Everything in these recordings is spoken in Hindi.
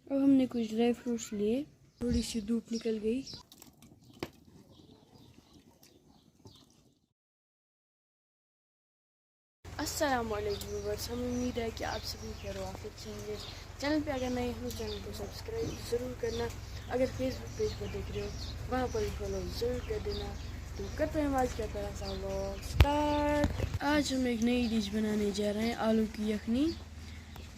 अब हमने कुछ ड्राई फ्रूट्स लिए, थोड़ी सी धूप निकल गई। अस्सलामुअलैकुम व्यूअर्स, हमें उम्मीद है कि आप सभी खैर वाफिक होंगे। चैनल पे अगर नए हो चैनल को सब्सक्राइब ज़रूर करना। अगर फेसबुक पेज पर देख रहे हो वहाँ पर फॉलो ज़रूर कर देना। तो करते हैं आज का प्यारा सा व्लॉग स्टार्ट। आज हम एक नई डिश बनाने जा रहे हैं, आलू की यखनी।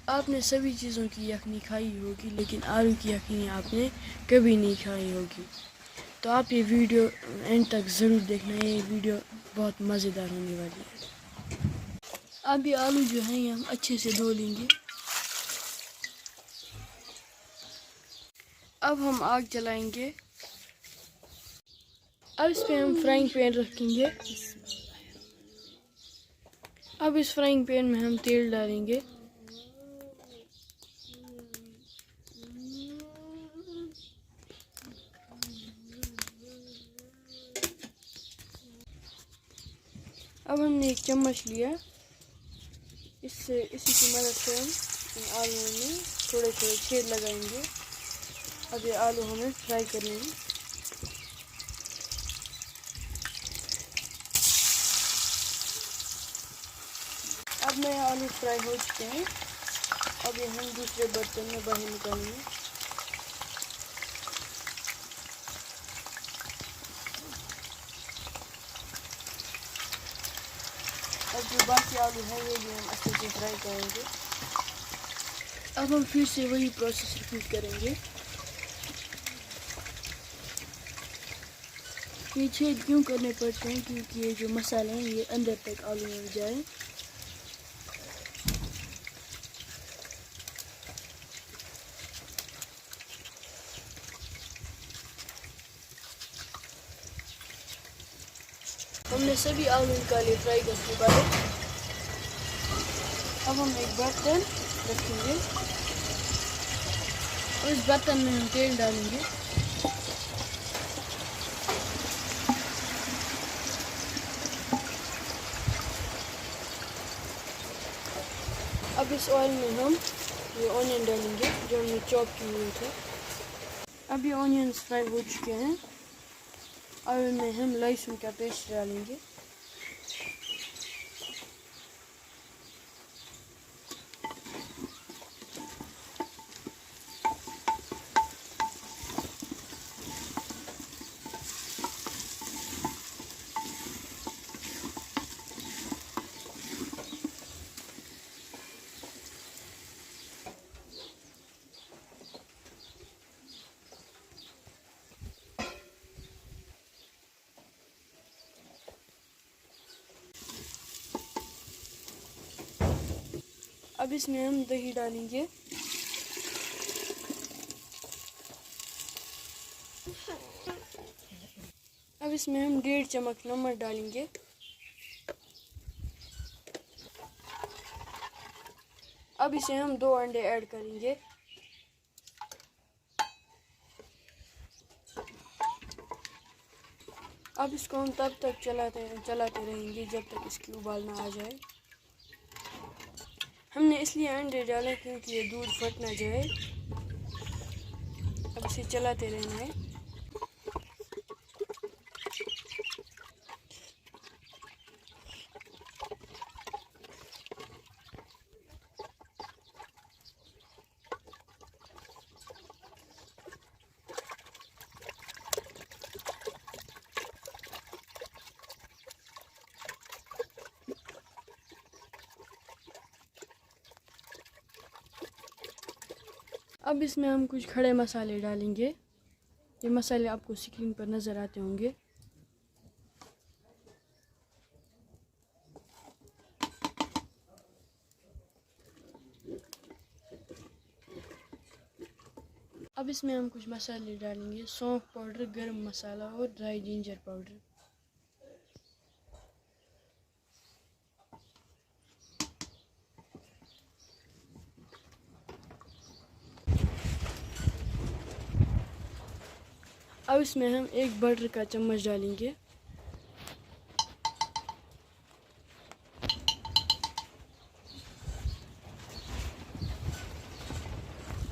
आपने सभी चीज़ों की यखनी खाई होगी, लेकिन आलू की यखनी आपने कभी नहीं खाई होगी। तो आप ये वीडियो एंड तक ज़रूर देखना, ये वीडियो बहुत मज़ेदार होने वाली है। अब ये आलू जो है ये हम अच्छे से धो लेंगे। अब हम आग जलाएंगे। अब इस पे हम फ्राइंग पैन रखेंगे। अब इस फ्राइंग पैन में हम तेल डालेंगे। अब हमने एक चम्मच लिया, इसी की मदद से हम इन आलूओं में थोड़े थोड़े छेद लगाएंगे। अब ये आलू हमें फ्राई करने हैं। अब नए आलू फ्राई हो चुके हैं। अब ये हम दूसरे बर्तन में बाहर निकालेंगे। अब जो बाकी आलू है ये भी हम अच्छे से फ्राई करेंगे। अब हम फिर से वही प्रोसेस रिपीट करेंगे। ये छेद क्यों करने पड़ते हैं, क्योंकि ये जो मसाले हैं ये अंदर तक आलू में जाए। हमने सभी आलू निकाले फ्राई करने वाले। अब हम एक बर्तन रखेंगे और इस बर्तन में हम तेल डालेंगे। अब इस ऑयल में हम ये ऑनियन डालेंगे जो हमने चॉप किए हुए थे। अब ये ऑनियंस फ्राई हो चुके हैं। अब इनमें हम लहसुन का पेस्ट डालेंगे। अब इसमें हम दही डालेंगे। अब इसमें हम 1.5 चम्मच नमक डालेंगे। अब इसे हम 2 अंडे ऐड करेंगे। अब इसको हम तब तक चलाते रहेंगे जब तक इसकी उबाल ना आ जाए। हमने इसलिए अंडे डाले क्योंकि ये दूध फट ना जाए। अब इसे चलाते रहना है। अब इसमें हम कुछ खड़े मसाले डालेंगे। ये मसाले आपको स्क्रीन पर नज़र आते होंगे। अब इसमें हम कुछ मसाले डालेंगे, सौंफ पाउडर, गरम मसाला और ड्राई जिंजर पाउडर। अब इसमें हम 1 बटर का चम्मच डालेंगे।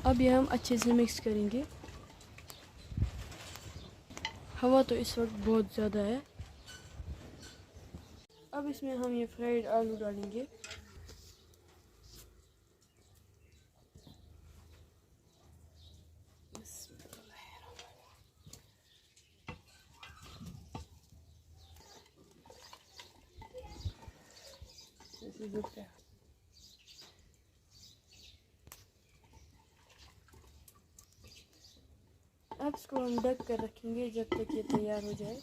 अब ये हम अच्छे से मिक्स करेंगे। हवा तो इस वक्त बहुत ज़्यादा है। अब इसमें हम ये फ्राइड आलू डालेंगे। अब इसको हम ढक कर रखेंगे जब तक ये तैयार हो जाए।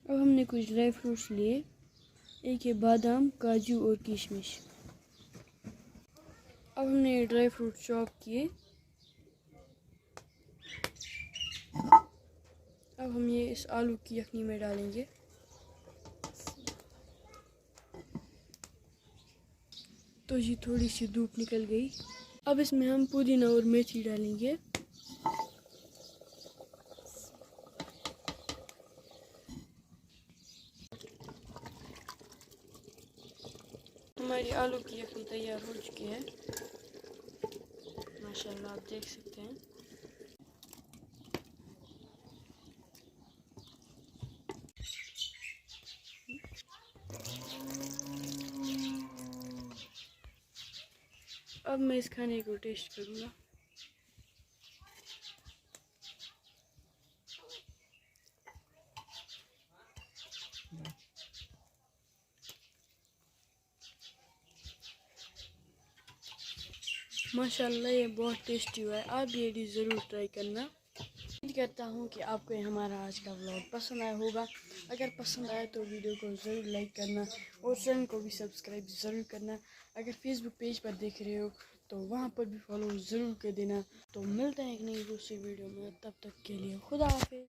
अब हमने कुछ ड्राई फ्रूट्स लिए, एक है बादाम, काजू और किशमिश। अब हमने ये ड्राई फ्रूट चॉप किए। अब हम ये इस आलू की यखनी में डालेंगे। तो ये थोड़ी सी धूप निकल गई। अब इसमें हम पुदीना और मेथी डालेंगे। हमारी आलू की यखनी तैयार हो चुकी है। माशाल्लाह आप देख सकते हैं। अब मैं इस खाने को टेस्ट करूँगा। माशाल्लाह ये बहुत टेस्टी हुआ है। आप ये डिश ज़रूर ट्राई करना। उम्मीद करता हूँ कि आपको हमारा आज का व्लॉग पसंद आया होगा। अगर पसंद आया तो वीडियो को ज़रूर लाइक करना और चैनल को भी सब्सक्राइब ज़रूर करना। अगर फेसबुक पेज पर देख रहे हो तो वहाँ पर भी फॉलो ज़रूर कर देना। तो मिलते हैं एक नई दूसरी वीडियो में, तब तक के लिए खुदा हाफिज़।